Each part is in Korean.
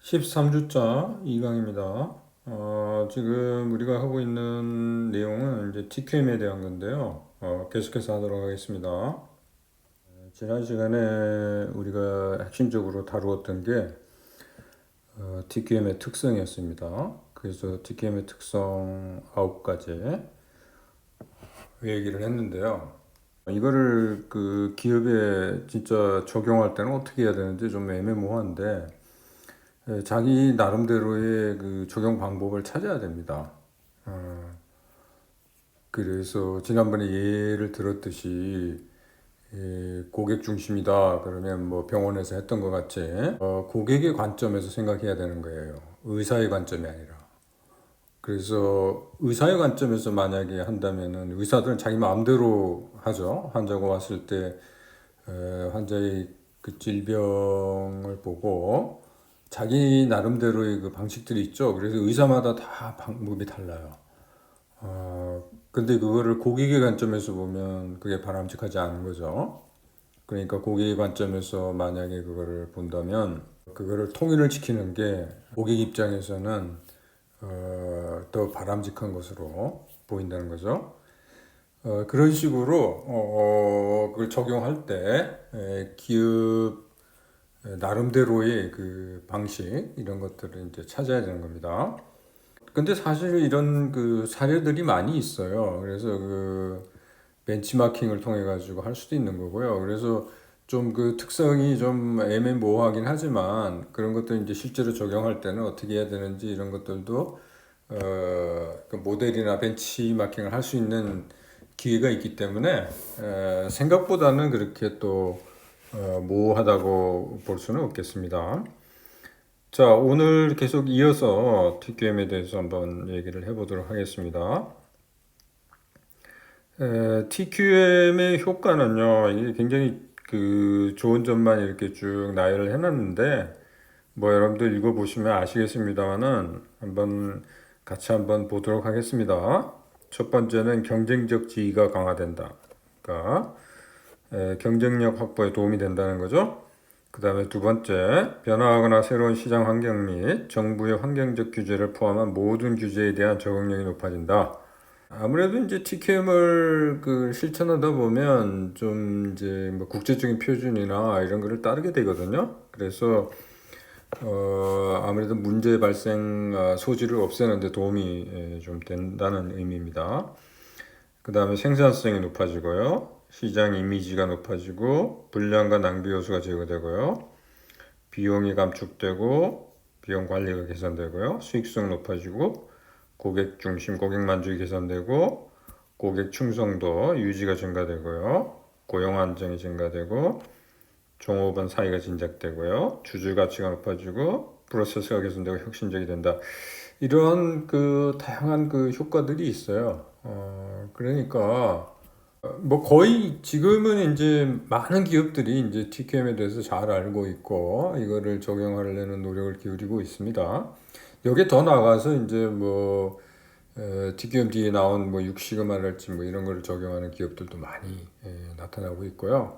13주차 2강입니다. 지금 우리가 하고 있는 내용은 이제 TQM에 대한 건데요. 계속해서 하도록 하겠습니다. 지난 시간에 우리가 핵심적으로 다루었던 게 TQM의 특성이었습니다. 그래서 TQM의 특성 9가지 얘기를 했는데요. 이거를 그 기업에 진짜 적용할 때는 어떻게 해야 되는지 좀 애매모호한데 자기 나름대로의 그 적용 방법을 찾아야 됩니다. 그래서 지난번에 예를 들었듯이 고객 중심이다 그러면 뭐 병원에서 했던 것 같이 고객의 관점에서 생각해야 되는 거예요. 의사의 관점이 아니라. 그래서 의사의 관점에서 만약에 한다면은 의사들은 자기 마음대로 하죠. 환자가 왔을 때 환자의 그 질병을 보고 자기 나름대로의 그 방식들이 있죠. 그래서 의사마다 다 방법이 달라요. 근데 그거를 고객의 관점에서 보면 그게 바람직하지 않은 거죠. 그러니까 고객의 관점에서 만약에 그거를 본다면 그거를 통일을 지키는 게 고객 입장에서는 더 바람직한 것으로 보인다는 거죠. 그런 식으로 그걸 적용할 때 기업 나름대로의 그 방식 이런 것들을 이제 찾아야 되는 겁니다. 근데 사실 이런 그 사례들이 많이 있어요. 그래서 그 벤치마킹을 통해 가지고 할 수도 있는 거고요. 그래서 좀 그 특성이 좀 애매모호하긴 하지만 그런 것들 이제 실제로 적용할 때는 어떻게 해야 되는지 이런 것들도 그 모델이나 벤치마킹을 할 수 있는 기회가 있기 때문에 생각보다는 그렇게 또 모호하다고 볼 수는 없겠습니다. 자, 오늘 계속 이어서 TQM에 대해서 한번 얘기를 해보도록 하겠습니다. TQM의 효과는요, 이게 굉장히 그 좋은 점만 이렇게 쭉 나열을 해놨는데, 뭐 여러분들 읽어보시면 아시겠습니다만은 같이 한번 보도록 하겠습니다. 첫 번째는 경쟁적 지위가 강화된다. 그러니까 경쟁력 확보에 도움이 된다는 거죠. 그 다음에 두 번째, 변화하거나 새로운 시장 환경 및 정부의 환경적 규제를 포함한 모든 규제에 대한 적응력이 높아진다. 아무래도 이제 TQM을 그 실천하다 보면 좀 이제 뭐 국제적인 표준이나 이런 거를 따르게 되거든요. 그래서 아무래도 문제 발생 소지를 없애는 데 도움이 좀 된다는 의미입니다. 그 다음에 생산성이 높아지고요. 시장 이미지가 높아지고 불량과 낭비 요소가 제거되고요. 비용이 감축되고 비용 관리가 개선되고요. 수익성 높아지고 고객 중심 고객 만족이 개선되고 고객 충성도 유지가 증가되고요. 고용 안정이 증가되고 종업원 사이가 진작되고요. 주주 가치가 높아지고 프로세스가 개선되고 혁신적이 된다. 이런 그 다양한 그 효과들이 있어요. 그러니까 뭐 거의 지금은 이제 많은 기업들이 이제 TQM에 대해서 잘 알고 있고 이거를 적용하려는 노력을 기울이고 있습니다. 여기에 더 나아가서 이제 뭐 TQM 뒤에 나온 뭐 6시그마랄지 뭐 이런 거를 적용하는 기업들도 많이 나타나고 있고요.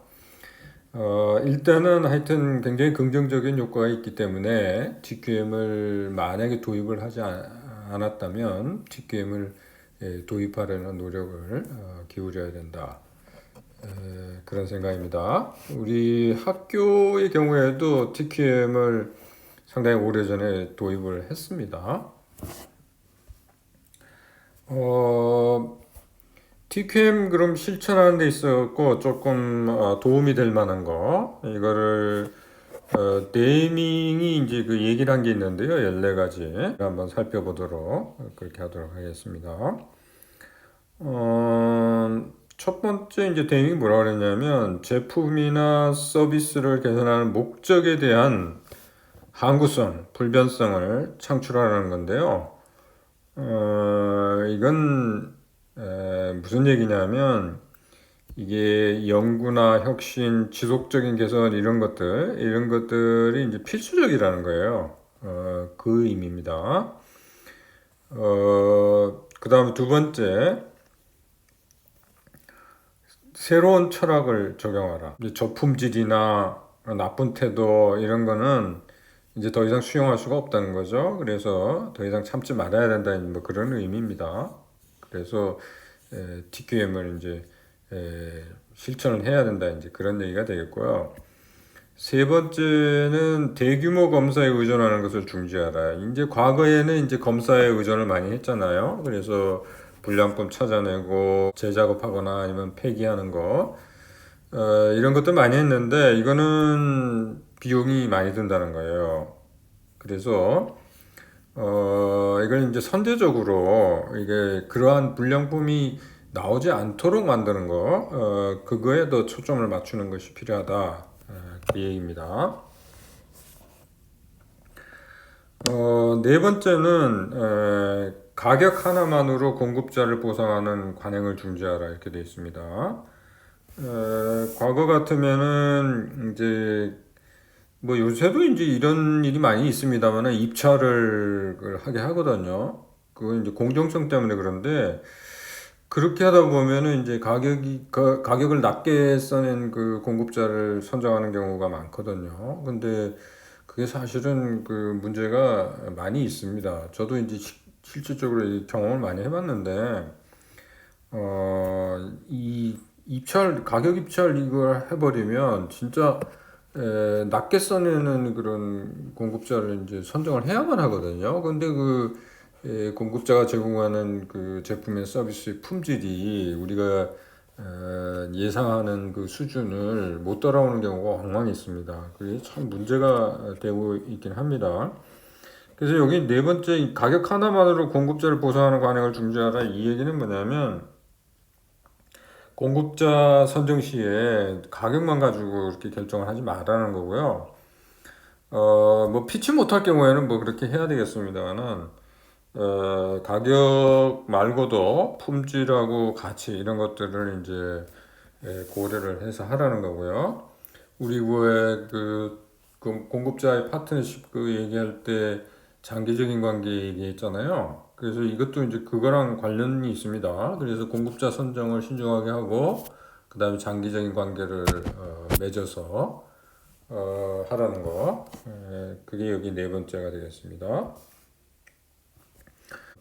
일단은 하여튼 굉장히 긍정적인 효과가 있기 때문에 TQM을 만약에 도입을 하지 않았다면 TQM을 도입하려는 노력을 기울여야 된다. 그런 생각입니다. 우리 학교의 경우에도 TQM을 상당히 오래전에 도입을 했습니다. TQM 그럼 실천하는 데 있었고 조금 도움이 될 만한 거 이거를 네이밍이 이제 그 얘기를 한 게 있는데요. 14가지 한번 살펴보도록 그렇게 하도록 하겠습니다. 첫 번째 이제 네이밍이 뭐라 그랬냐면 제품이나 서비스를 개선하는 목적에 대한 항구성, 불변성을 창출하라는 건데요. 이건 무슨 얘기냐면 이게 연구나 혁신, 지속적인 개선 이런 것들이 이제 필수적이라는 거예요. 그 의미입니다. 그 다음에 두 번째, 새로운 철학을 적용하라. 이제 저품질이나 나쁜 태도 이런 거는 이제 더 이상 수용할 수가 없다는 거죠. 그래서 더 이상 참지 말아야 된다는 뭐 그런 의미입니다. 그래서 TQM을 이제 실천을 해야 된다 이제 그런 얘기가 되겠고요. 세 번째는 대규모 검사에 의존하는 것을 중지하라. 이제 과거에는 이제 검사에 의존을 많이 했잖아요. 그래서 불량품 찾아내고 재작업하거나 아니면 폐기하는 거 이런 것도 많이 했는데 이거는 비용이 많이 든다는 거예요. 그래서 이걸 이제 선제적으로 이게 그러한 불량품이 나오지 않도록 만드는 거, 그거에 더 초점을 맞추는 것이 필요하다. 그 얘기입니다. 네 번째는 가격 하나만으로 공급자를 보상하는 관행을 중지하라 이렇게 되어 있습니다. 과거 같으면은 이제 뭐 요새도 이제 이런 일이 많이 있습니다만은 입찰을 하게 하거든요. 그건 이제 공정성 때문에 그런데 그렇게 하다 보면은 이제 가격을 낮게 써낸 그 공급자를 선정하는 경우가 많거든요. 근데 그게 사실은 그 문제가 많이 있습니다. 저도 이제 실질적으로 이 경험을 많이 해봤는데 이 가격 입찰 이걸 해버리면 진짜 낮게 써내는 그런 공급자를 이제 선정을 해야만 하거든요. 근데 공급자가 제공하는 그 제품의 서비스의 품질이 우리가 예상하는 그 수준을 못 따라오는 경우가 엉망이 있습니다. 그게 참 문제가 되고 있긴 합니다. 그래서 여기 네 번째 가격 하나만으로 공급자를 보상하는 관행을 중지하라 이 얘기는 뭐냐면 공급자 선정 시에 가격만 가지고 이렇게 결정을 하지 말라는 거고요. 뭐 피치 못할 경우에는 뭐 그렇게 해야 되겠습니다만은 가격 말고도 품질하고 가치 이런 것들을 이제 고려를 해서 하라는 거고요. 우리 그 공급자의 파트너십 그 얘기할 때 장기적인 관계 얘기했잖아요. 그래서 이것도 이제 그거랑 관련이 있습니다. 그래서 공급자 선정을 신중하게 하고 그다음에 장기적인 관계를 맺어서 하라는 거. 그게 여기 네 번째가 되겠습니다.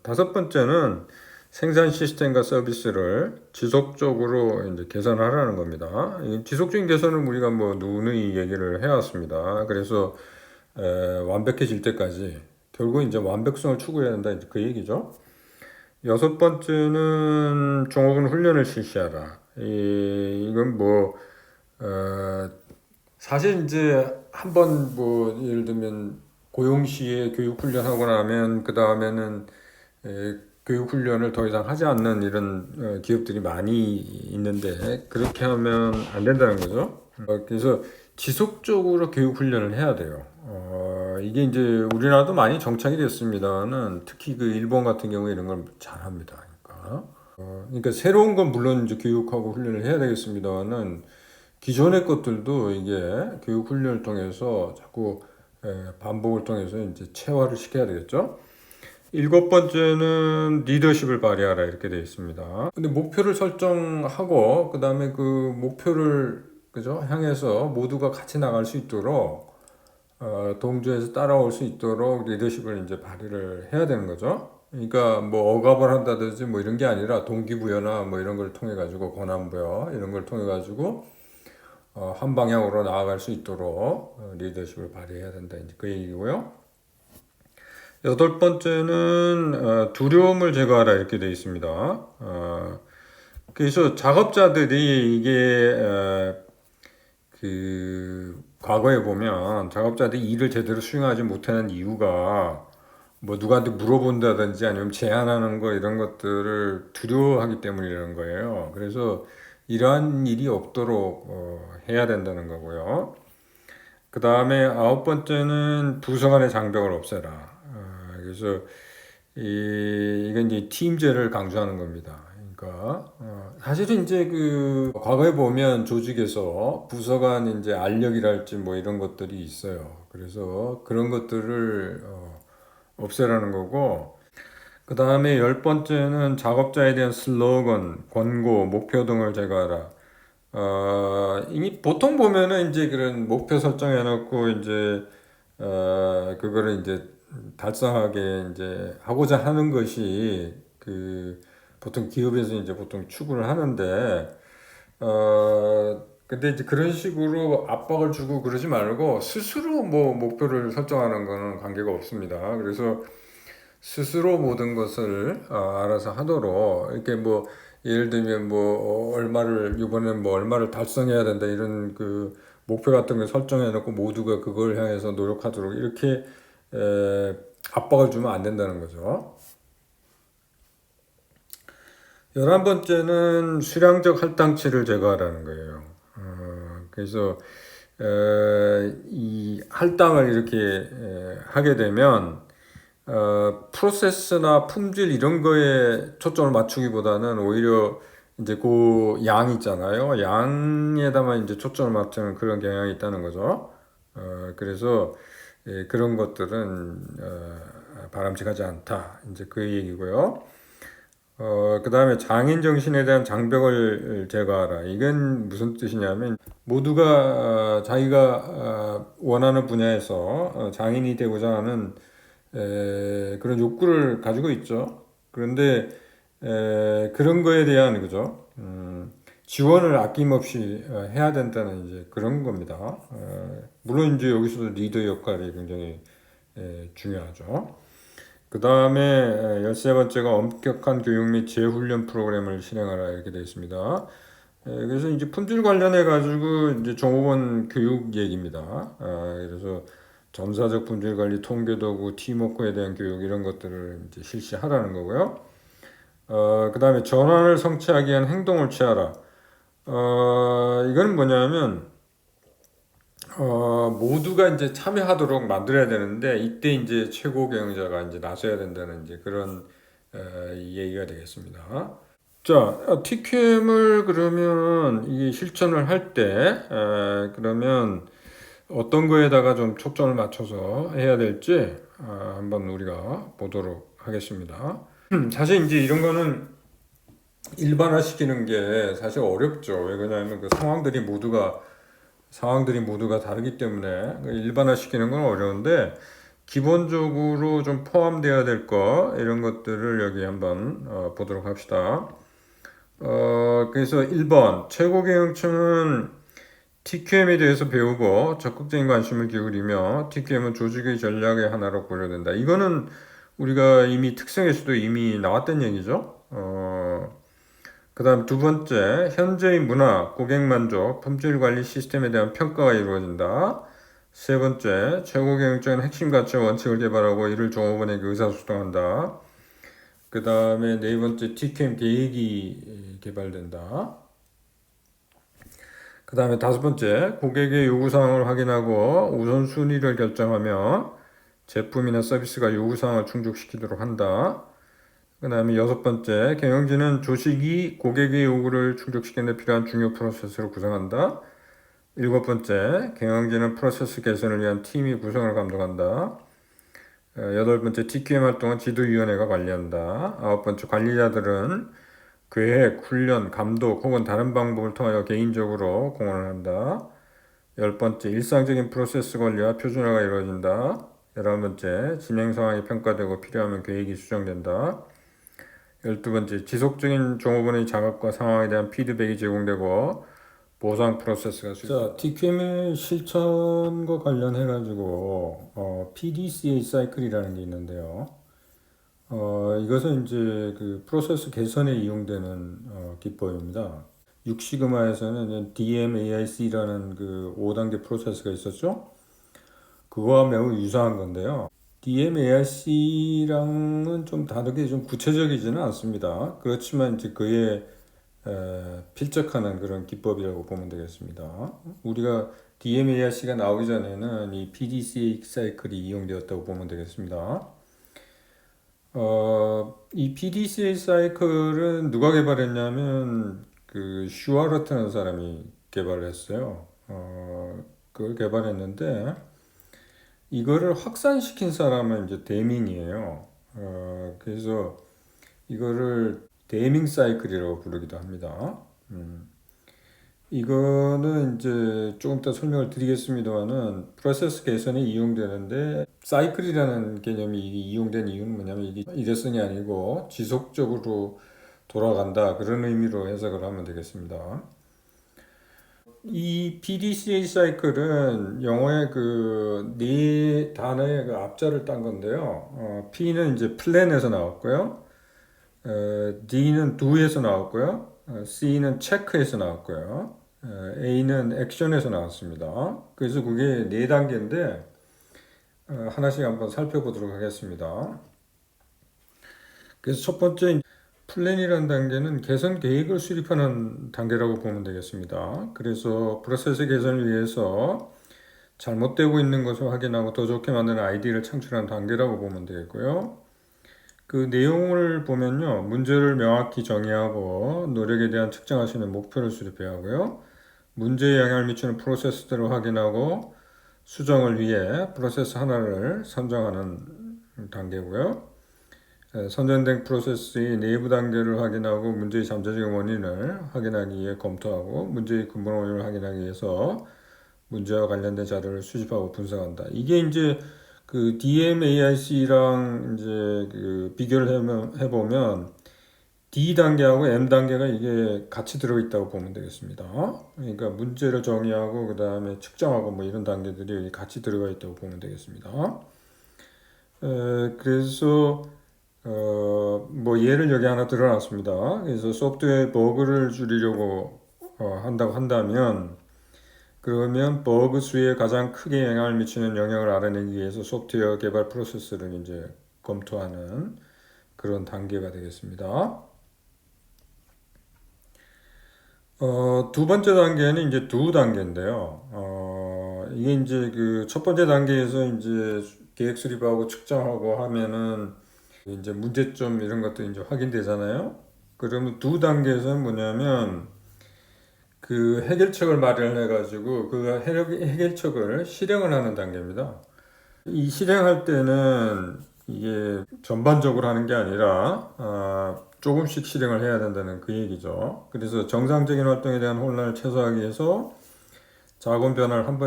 다섯 번째는 생산 시스템과 서비스를 지속적으로 이제 개선하라는 겁니다. 이 지속적인 개선은 우리가 뭐 누누이 얘기를 해왔습니다. 그래서 완벽해질 때까지 결국 이제 완벽성을 추구해야 된다 이제 그 얘기죠. 여섯 번째는 종업원 훈련을 실시하라. 이건 뭐 사실 이제 한번 뭐 예를 들면 고용 시에 교육 훈련하고 나면 그 다음에는 교육 훈련을 더 이상 하지 않는 이런 기업들이 많이 있는데 그렇게 하면 안 된다는 거죠. 그래서 지속적으로 교육 훈련을 해야 돼요. 이게 이제 우리나라도 많이 정착이 됐습니다는 특히 그 일본 같은 경우에 이런 걸 잘합니다. 그러니까 새로운 건 물론 이제 교육하고 훈련을 해야 되겠습니다는 기존의 것들도 이게 교육 훈련을 통해서 자꾸 반복을 통해서 이제 체화를 시켜야 되겠죠. 일곱 번째는 리더십을 발휘하라 이렇게 되어 있습니다. 근데 목표를 설정하고 그 다음에 그 목표를 그죠 향해서 모두가 같이 나갈 수 있도록 동조해서 따라올 수 있도록 리더십을 이제 발휘를 해야 되는 거죠. 그러니까 뭐 억압을 한다든지 뭐 이런 게 아니라 동기부여나 뭐 이런 걸 통해 가지고 권한부여 이런 걸 통해 가지고 한 방향으로 나아갈 수 있도록 리더십을 발휘해야 된다 이제 그 얘기고요. 여덟 번째는 두려움을 제거하라 이렇게 되어 있습니다. 그래서 작업자들이 이게 그 과거에 보면 작업자들이 일을 제대로 수행하지 못하는 이유가 뭐 누구한테 물어본다든지 아니면 제안하는 거 이런 것들을 두려워하기 때문이라는 거예요. 그래서 이러한 일이 없도록 해야 된다는 거고요. 그 다음에 아홉 번째는 부서 간의 장벽을 없애라. 그래서 이건 이제 팀제를 강조하는 겁니다. 그러니까 사실은 이제 그 과거에 보면 조직에서 부서 간 이제 알력이랄지 뭐 이런 것들이 있어요. 그래서 그런 것들을 없애라는 거고 그 다음에 열 번째는 작업자에 대한 슬로건, 권고, 목표 등을 제거하라. 이미 보통 보면은 이제 그런 목표 설정해놓고 이제 그거를 이제 달성하게 이제 하고자 하는 것이 그 보통 기업에서 이제 보통 추구를 하는데 근데 이제 그런 식으로 압박을 주고 그러지 말고 스스로 뭐 목표를 설정하는 거는 관계가 없습니다. 그래서 스스로 모든 것을 알아서 하도록 이렇게 뭐 예를 들면 뭐 얼마를 이번엔 뭐 얼마를 달성해야 된다 이런 그 목표 같은 걸 설정해 놓고 모두가 그걸 향해서 노력하도록 이렇게 에, 압박을 주면 안 된다는 거죠. 11번째는 수량적 할당치를 제거하라는 거예요. 그래서 이 할당을 이렇게 하게 되면 프로세스나 품질 이런 거에 초점을 맞추기보다는 오히려 이제 그 양 있잖아요. 양에다만 이제 초점을 맞추는 그런 경향이 있다는 거죠. 그래서 그런 것들은 바람직하지 않다. 이제 그 얘기고요. 그 다음에 장인 정신에 대한 장벽을 제거하라. 이건 무슨 뜻이냐면 모두가 자기가 원하는 분야에서 장인이 되고자 하는 그런 욕구를 가지고 있죠. 그런데 그런 거에 대한 그죠? 지원을 아낌없이 해야 된다는 이제 그런 겁니다. 물론 이제 여기서도 리더 역할이 굉장히 중요하죠. 그 다음에 13번째가 엄격한 교육 및 재훈련 프로그램을 실행하라 이렇게 되어 있습니다. 그래서 이제 품질 관련해 가지고 이제 종업원 교육 얘기입니다. 그래서 점사적 품질 관리, 통계 도구, 팀워크에 대한 교육 이런 것들을 이제 실시하라는 거고요. 그 다음에 전환을 성취하기 위한 행동을 취하라. 이건 뭐냐면 모두가 이제 참여하도록 만들어야 되는데 이때 이제 최고 경영자가 이제 나서야 된다는 이제 그런 얘기가 되겠습니다. 자, TQM을 그러면 이 실천을 할 때, 그러면 어떤 거에다가 좀 초점을 맞춰서 해야 될지 한번 우리가 보도록 하겠습니다. 사실 이제 이런 거는 일반화시키는 게 사실 어렵죠. 왜 그러냐면 그 상황들이 모두가 다르기 때문에 일반화시키는 건 어려운데 기본적으로 좀 포함되어야 될 거 이런 것들을 여기 한번 보도록 합시다. 그래서 1번 최고 경영층은 TQM에 대해서 배우고 적극적인 관심을 기울이며 TQM은 조직의 전략의 하나로 고려된다. 이거는 우리가 이미 특성에서도 이미 나왔던 얘기죠. 그 다음 두 번째, 현재의 문화, 고객 만족, 품질 관리 시스템에 대한 평가가 이루어진다. 세 번째, 최고 경영적인 핵심 가치와 원칙을 개발하고 이를 종업원에게 의사소통한다. 그 다음에 네 번째, TQM 계획이 개발된다. 그 다음에 다섯 번째, 고객의 요구사항을 확인하고 우선순위를 결정하며 제품이나 서비스가 요구사항을 충족시키도록 한다. 그 다음에 여섯 번째, 경영진은 조직이 고객의 요구를 충족시키는 데 필요한 중요 프로세스를 구성한다. 일곱 번째, 경영진은 프로세스 개선을 위한 팀이 구성을 감독한다. 여덟 번째, TQM 활동은 지도위원회가 관리한다. 아홉 번째, 관리자들은 계획, 훈련, 감독 혹은 다른 방법을 통하여 개인적으로 공헌을 한다. 열 번째, 일상적인 프로세스 관리와 표준화가 이루어진다. 열한 번째, 진행 상황이 평가되고 필요하면 계획이 수정된다. 12번째, 지속적인 종업원의 작업과 상황에 대한 피드백이 제공되고 보상 프로세스가 자, TQM의 실천과 관련해 가지고 PDCA 사이클이라는 게 있는데요. 이것은 이제 그 프로세스 개선에 이용되는 기법입니다. 6시그마에서는 DMAIC라는 그 5단계 프로세스가 있었죠. 그거와 매우 유사한 건데요. DMAIC랑은 좀 다르게 좀 구체적이지는 않습니다. 그렇지만 이제 그에 필적하는 그런 기법이라고 보면 되겠습니다. 우리가 DMAIC가 나오기 전에는 이 PDCA 사이클이 이용되었다고 보면 되겠습니다. 이 PDCA 사이클은 누가 개발했냐면 그 슈아르트라는 사람이 개발을 했어요. 그걸 개발했는데 이거를 확산시킨 사람은 이제 데밍이에요. 그래서 이거를 데밍 사이클이라고 부르기도 합니다. 이거는 이제 조금 더 설명을 드리겠습니다만은 프로세스 개선에 이용되는데 사이클이라는 개념이 이용된 이유는 뭐냐면 이게 일회성이 아니고 지속적으로 돌아간다 그런 의미로 해석을 하면 되겠습니다. 이 PDCA 사이클은 영어의 그 네 단어의 그 앞자를 딴 건데요. P는 이제 플랜에서 나왔고요. D는 do에서 나왔고요. C는 체크에서 나왔고요. A는 액션에서 나왔습니다. 그래서 그게 네 단계인데 하나씩 한번 살펴보도록 하겠습니다. 그래서 첫 번째 플랜이라는 단계는 개선 계획을 수립하는 단계라고 보면 되겠습니다. 그래서 프로세스 개선을 위해서 잘못되고 있는 것을 확인하고 더 좋게 만드는 아이디어를 창출하는 단계라고 보면 되겠고요. 그 내용을 보면요. 문제를 명확히 정의하고 노력에 대한 측정할 수 있는 목표를 수립해야 하고요. 문제에 영향을 미치는 프로세스들을 확인하고 수정을 위해 프로세스 하나를 선정하는 단계고요. 선정된 프로세스의 내부 단계를 확인하고 문제의 잠재적인 원인을 확인하기 위해 검토하고 문제의 근본 원인을 확인하기 위해서 문제와 관련된 자료를 수집하고 분석한다. 이게 이제 그 DMAIC랑 이제 그 비교를 해보면 D 단계하고 M 단계가 이게 같이 들어있다고 보면 되겠습니다. 그러니까 문제를 정의하고 그 다음에 측정하고 뭐 이런 단계들이 같이 들어가 있다고 보면 되겠습니다. 그래서 뭐 예를 여기 하나 들어놨습니다. 그래서 소프트웨어 버그를 줄이려고 한다고 한다면 그러면 버그 수에 가장 크게 영향을 미치는 영역을 알아내기 위해서 소프트웨어 개발 프로세스를 이제 검토하는 그런 단계가 되겠습니다. 두 번째 단계는 이제 두 단계인데요. 이게 이제 그 첫 번째 단계에서 이제 계획 수립하고 측정하고 하면은 이제 문제점 이런 것도 이제 확인되잖아요. 그러면 두 단계에서는 뭐냐면 그 해결책을 마련해 가지고 그 해결책을 실행을 하는 단계입니다. 이 실행할 때는 이게 전반적으로 하는 게 아니라 조금씩 실행을 해야 된다는 그 얘기죠. 그래서 정상적인 활동에 대한 혼란을 최소화하기 위해서 작은 변화를 한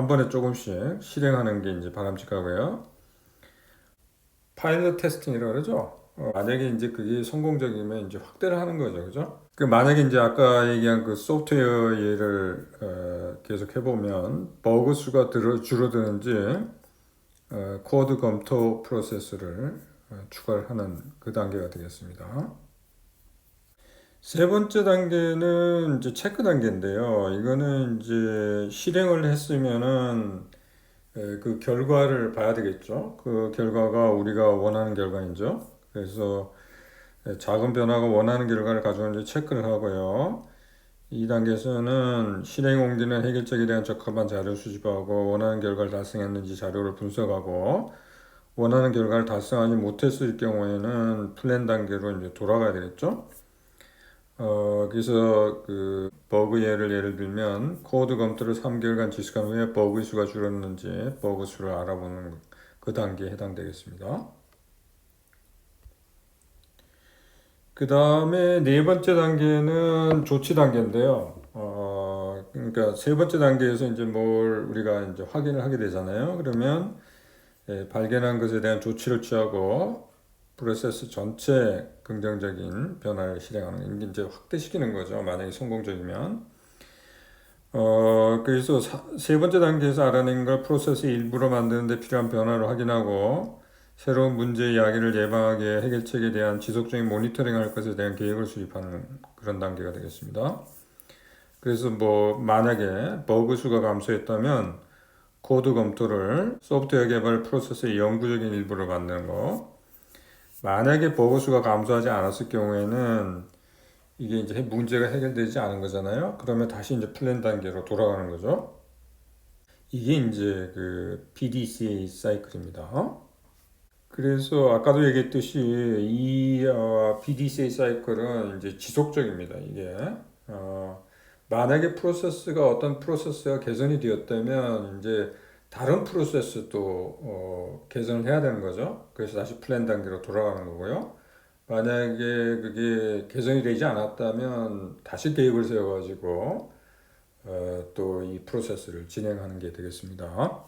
번에 조금씩 실행하는 게 이제 바람직하고요. 파일럿 테스팅이라고 그러죠. 만약에 이제 그게 성공적이면 이제 확대를 하는 거죠, 그죠? 그 만약에 이제 아까 얘기한 그 소프트웨어 예를 계속 해보면 버그 수가 줄어드는지 코드 검토 프로세스를 추가를 하는 그 단계가 되겠습니다. 세 번째 단계는 이제 체크 단계인데요. 이거는 이제 실행을 했으면은 그 결과를 봐야 되겠죠. 그 결과가 우리가 원하는 결과이죠. 그래서 작은 변화가 원하는 결과를 가져오는지 체크를 하고요. 이 단계에서는 실행 옮기는 해결책에 대한 적합한 자료 수집하고 원하는 결과를 달성했는지 자료를 분석하고 원하는 결과를 달성하지 못했을 경우에는 플랜 단계로 이제 돌아가야 되겠죠. 그래서 그 버그 예를 들면 코드 검토를 3개월간 지속한 후에 버그 수가 줄었는지 버그 수를 알아보는 그 단계에 해당되겠습니다. 그 다음에 네 번째 단계는 조치 단계인데요. 그러니까 세 번째 단계에서 이제 뭘 우리가 이제 확인을 하게 되잖아요. 그러면 발견한 것에 대한 조치를 취하고 프로세스 전체 긍정적인 변화를 실행하는 게 이제 확대시키는 거죠. 만약에 성공적이면. 그래서 세 번째 단계에서 알아낸 걸 프로세스의 일부로 만드는 데 필요한 변화를 확인하고 새로운 문제 이야기를 예방하기 위해 해결책에 대한 지속적인 모니터링할 것에 대한 계획을 수립하는 그런 단계가 되겠습니다. 그래서 뭐 만약에 버그 수가 감소했다면 코드 검토를 소프트웨어 개발 프로세스의 영구적인 일부로 만드는 거. 만약에 버그 수가 감소하지 않았을 경우에는 이게 이제 문제가 해결되지 않은 거잖아요. 그러면 다시 이제 플랜 단계로 돌아가는 거죠. 이게 이제 그 PDCA 사이클입니다. 그래서 아까도 얘기했듯이 이 PDCA 사이클은 이제 지속적입니다. 이게 만약에 어떤 프로세스가 개선이 되었다면 이제 다른 프로세스도 개선을 해야 되는 거죠. 그래서 다시 플랜 단계로 돌아가는 거고요. 만약에 그게 개선이 되지 않았다면 다시 계획을 세워가지고 또 이 프로세스를 진행하는 게 되겠습니다.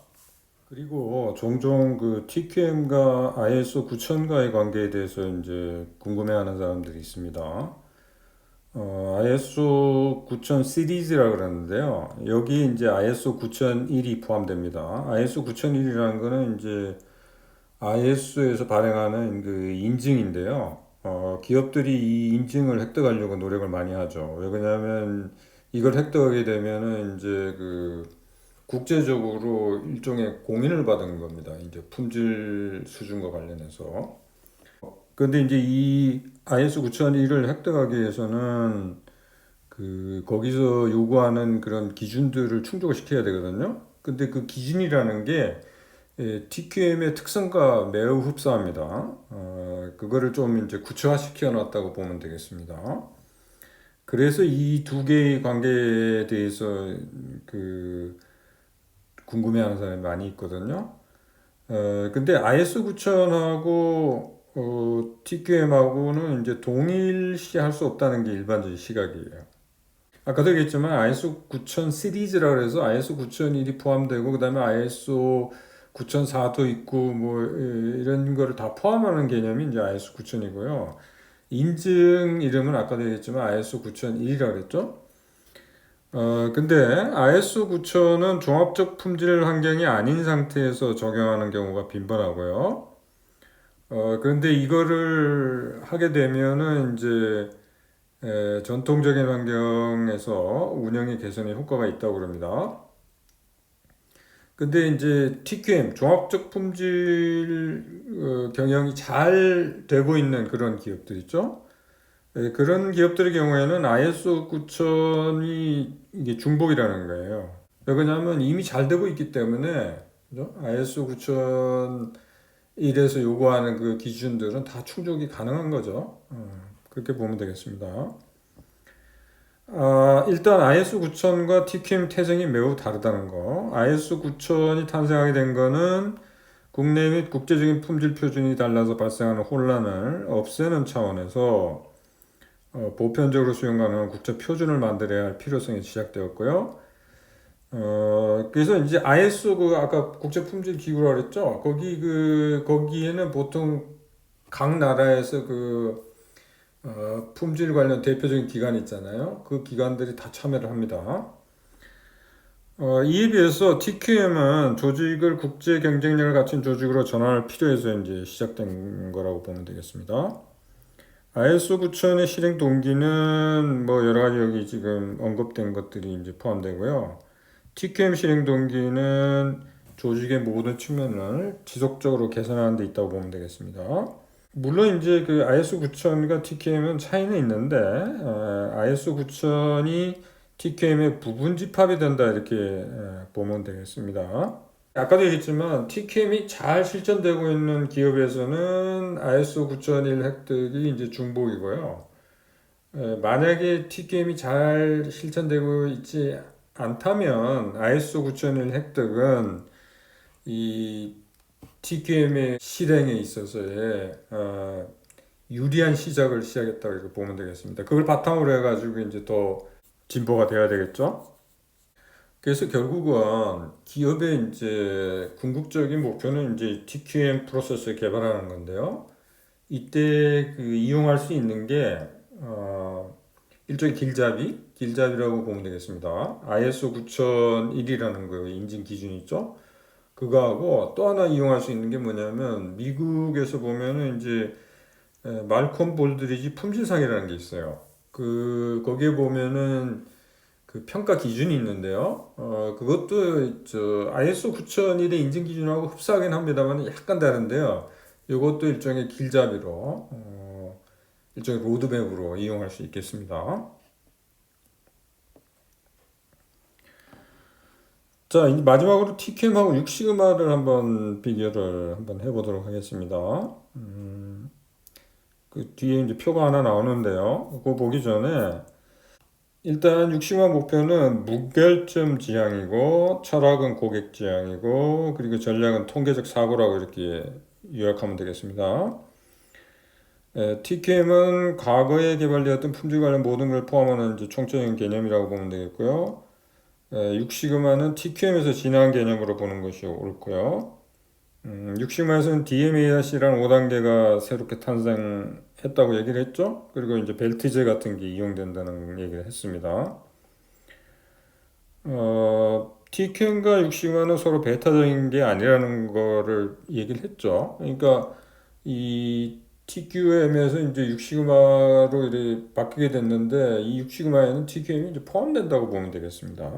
그리고 종종 그 TQM과 ISO 9000과의 관계에 대해서 이제 궁금해하는 사람들이 있습니다. ISO 9000 시리즈라 그러는데요. 여기 이제 ISO 9001이 포함됩니다. ISO 9001이라는 거는 이제 ISO에서 발행하는 그 인증인데요. 기업들이 이 인증을 획득하려고 노력을 많이 하죠. 왜 그러냐면 이걸 획득하게 되면은 이제 그 국제적으로 일종의 공인을 받은 겁니다. 이제 품질 수준과 관련해서. 근데 이제 이 IS 9001을 획득하기 위해서는 그 거기서 요구하는 그런 기준들을 충족을 시켜야 되거든요. 근데 그 기준이라는 게 TQM의 특성과 매우 흡사합니다. 그거를 좀 이제 구체화시켜 놨다고 보면 되겠습니다. 그래서 이 두 개의 관계에 대해서 그 궁금해하는 사람이 많이 있거든요. 근데 IS 9000하고 TQM하고는 이제 동일시할 수 없다는 게 일반적인 시각이에요. 아까도 얘기했지만 ISO 9000 시리즈라 그래서 ISO 9001이 포함되고 그다음에 ISO 9004도 있고 뭐 이런 거를 다 포함하는 개념이 이제 ISO 9000이고요. 인증 이름은 아까도 얘기했지만 ISO 9001이라고 그랬죠. 근데 ISO 9000은 종합적 품질 환경이 아닌 상태에서 적용하는 경우가 빈번하고요. 그런데 이거를 하게 되면은 이제 전통적인 환경에서 운영의 개선에 효과가 있다고 그럽니다. 근데 이제 TQM, 종합적 품질 경영이 잘 되고 있는 그런 기업들 있죠? 그런 기업들의 경우에는 ISO 9000이 이게 중복이라는 거예요. 왜 그러냐면 이미 잘 되고 있기 때문에 그죠? ISO 9001에서 요구하는 그 기준들은 다 충족이 가능한 거죠. 그렇게 보면 되겠습니다. 일단 IS 9000과 TQM 태생이 매우 다르다는 거. IS 9000이 탄생하게 된 거는 국내 및 국제적인 품질 표준이 달라서 발생하는 혼란을 없애는 차원에서 보편적으로 수용 가능한 국제 표준을 만들어야 할 필요성이 시작되었고요. 그래서 이제 ISO 그 아까 국제 품질 기구라 그랬죠. 거기에는 보통 각 나라에서 품질 관련 대표적인 기관이 있잖아요. 그 기관들이 다 참여를 합니다. 이에 비해서 TQM은 조직을 국제 경쟁력을 갖춘 조직으로 전환할 필요해서 이제 시작된 거라고 보면 되겠습니다. ISO 9000의 실행 동기는 뭐 여러 가지 여기 지금 언급된 것들이 이제 포함되고요. TQM 실행 동기는 조직의 모든 측면을 지속적으로 개선하는 데 있다고 보면 되겠습니다. 물론 이제 그 ISO 9000과 TQM은 차이는 있는데 ISO 9000이 TQM의 부분 집합이 된다 이렇게 보면 되겠습니다. 아까도 얘기했지만 TQM이 잘 실천되고 있는 기업에서는 ISO 9001 획득이 이제 중복이고요. 만약에 TQM이 잘 실천되고 있지 않다면 ISO 9001 획득은 이 TQM의 실행에 있어서의 유리한 시작을 시작했다고 이렇게 보면 되겠습니다. 그걸 바탕으로 해가지고 이제 더 진보가 돼야 되겠죠. 그래서 결국은 기업의 이제 궁극적인 목표는 이제 TQM 프로세스를 개발하는 건데요. 이때 그 이용할 수 있는 게 일종의 길잡이라고 보면 되겠습니다. ISO 9001이라는 그 인증 기준이 있죠. 그거하고 또 하나 이용할 수 있는 게 뭐냐면 미국에서 보면은 이제 말콤 볼드리지 품질상이라는 게 있어요. 거기에 보면은 그 평가 기준이 있는데요. 그것도 ISO 9001의 인증 기준하고 흡사하긴 합니다만 약간 다른데요. 이것도 일종의 길잡이로 일종의 로드맵으로 이용할 수 있겠습니다. 자, 이제 마지막으로 TQM하고 6시그마를 한번 비교를 한번 해보도록 하겠습니다. 그 뒤에 이제 표가 하나 나오는데요. 그거 보기 전에 일단 6시그마 목표는 무결점 지향이고 철학은 고객 지향이고 그리고 전략은 통계적 사고라고 이렇게 요약하면 되겠습니다. TQM은 과거에 개발되었던 품질 관련 모든 걸 포함하는 이제 총적인 개념이라고 보면 되겠고요. 6시그마는 TQM에서 진화한 개념으로 보는 것이 옳고요. 6시그마에서는 DMARC라는 5단계가 새롭게 탄생했다고 얘기를 했죠. 그리고 이제 벨트제 같은 게 이용된다는 얘기를 했습니다. TQM과 6시그마는 서로 배타적인 게 아니라는 거를 얘기를 했죠. 그러니까 이 TQM에서 이제 6시그마로 이렇게 바뀌게 됐는데 이 6시그마에는 TQM이 이제 포함된다고 보면 되겠습니다.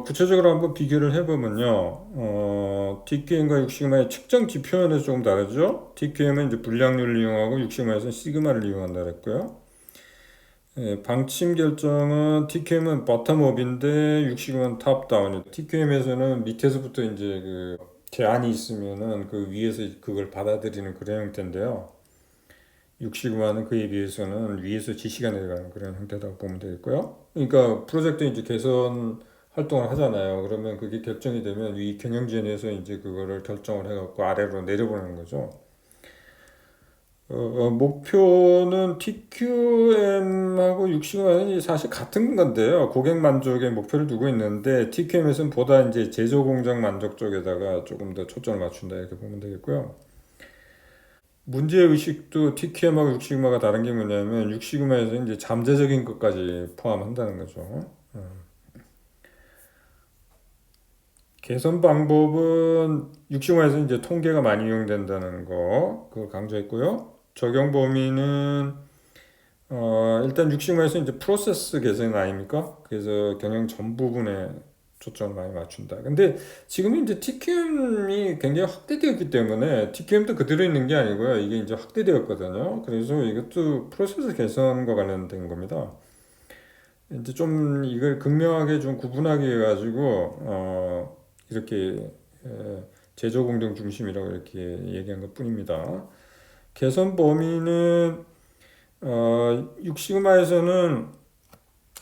구체적으로 한번 비교를 해보면요. TQM과 6시그마의 측정 지표면에서 조금 다르죠. TQM은 이제 불량률을 이용하고 6시그마에서는 시그마를 이용한다 그랬고요. 방침 결정은 TQM은 버텀업인데 6시그마는 탑다운이에요. TQM에서는 밑에서부터 이제 그 제한이 있으면은 그 위에서 그걸 받아들이는 그런 형태인데요. 6시그마는 그에 비해서는 위에서 지시가 내려가는 그런 형태라고 보면 되겠고요. 그러니까 프로젝트 이제 개선 활동을 하잖아요. 그러면 그게 결정이 되면 위 경영진에서 이제 그거를 결정을 해갖고 아래로 내려보내는 거죠. 목표는 TQM하고 6시그마는 사실 같은 건데요. 고객 만족에 목표를 두고 있는데 TQM에서는 보다 이제 제조 공정 만족 쪽에다가 조금 더 초점을 맞춘다 이렇게 보면 되겠고요. 문제 의식도 TQM하고 6시그마가 다른 게 뭐냐면 6시그마에서 이제 잠재적인 것까지 포함한다는 거죠. 개선 방법은 6시그마에서 이제 통계가 많이 이용된다는 거 그걸 강조했고요. 적용 범위는 일단 6시그마에서 이제 프로세스 개선 아닙니까? 그래서 경영 전 부분에 초점을 많이 맞춘다. 근데 지금 이제 TQM이 굉장히 확대되었기 때문에 TQM도 그대로 있는 게 아니고요. 이게 이제 확대되었거든요. 그래서 이것도 프로세스 개선과 관련된 겁니다. 이제 좀 이걸 극명하게 좀 구분하게 해가지고 이렇게 제조 공정 중심이라고 이렇게 얘기한 것 뿐입니다. 개선 범위는 6시그마에서는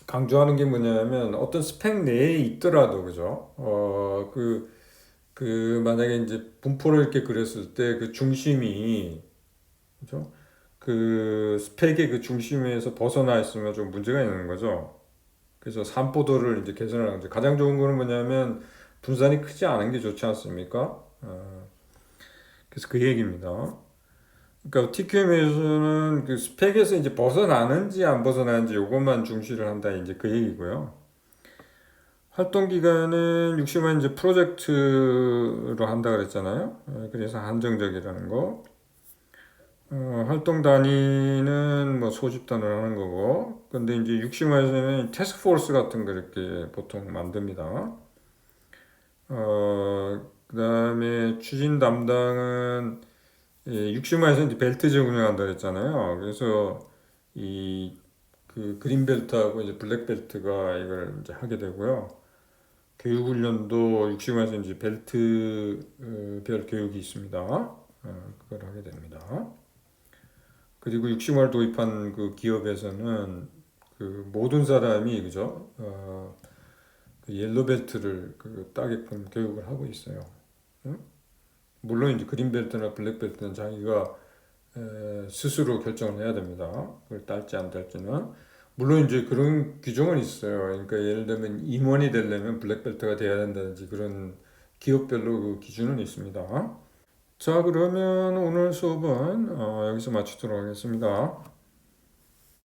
강조하는 게 뭐냐면 어떤 스펙 내에 있더라도 그죠? 만약에 이제 분포를 이렇게 그렸을 때 그 중심이 그죠? 그 스펙의 그 중심에서 벗어나 있으면 좀 문제가 있는 거죠. 그래서 산포도를 이제 개선을 하는 거죠. 가장 좋은 거는 뭐냐면 분산이 크지 않은 게 좋지 않습니까? 그래서 그 얘기입니다. 그러니까 TQM에서는 그 스펙에서 이제 벗어나는지 안 벗어나는지 요것만 중시를 한다 이제 그 얘기고요. 활동 기간은 60만 이제 프로젝트로 한다 그랬잖아요. 그래서 한정적이라는 거. 활동 단위는 뭐 소집단으로 하는 거고. 근데 이제 60만에서는 태스크포스 같은 거 이렇게 보통 만듭니다. 그다음에 추진 담당은 60만에서 이제 벨트제 운영한다 그랬잖아요. 그래서 이 그 그린 벨트하고 이제 블랙 벨트가 이걸 이제 하게 되고요. 교육 훈련도 60만에서 이제 벨트 별 교육이 있습니다. 그걸 하게 됩니다. 그리고 60만을 도입한 그 기업에서는 그 모든 사람이 그죠? 그 옐로 벨트를 그 따게끔 교육을 하고 있어요. 응? 물론 이제 그린 벨트나 블랙 벨트는 자기가 스스로 결정을 해야 됩니다. 그걸 딸지 안 딸지는. 물론 이제 그런 규정은 있어요. 그러니까 예를 들면 임원이 되려면 블랙벨트가 돼야 된다든지 그런 기업별로 그 기준은 있습니다. 자, 그러면 오늘 수업은 여기서 마치도록 하겠습니다.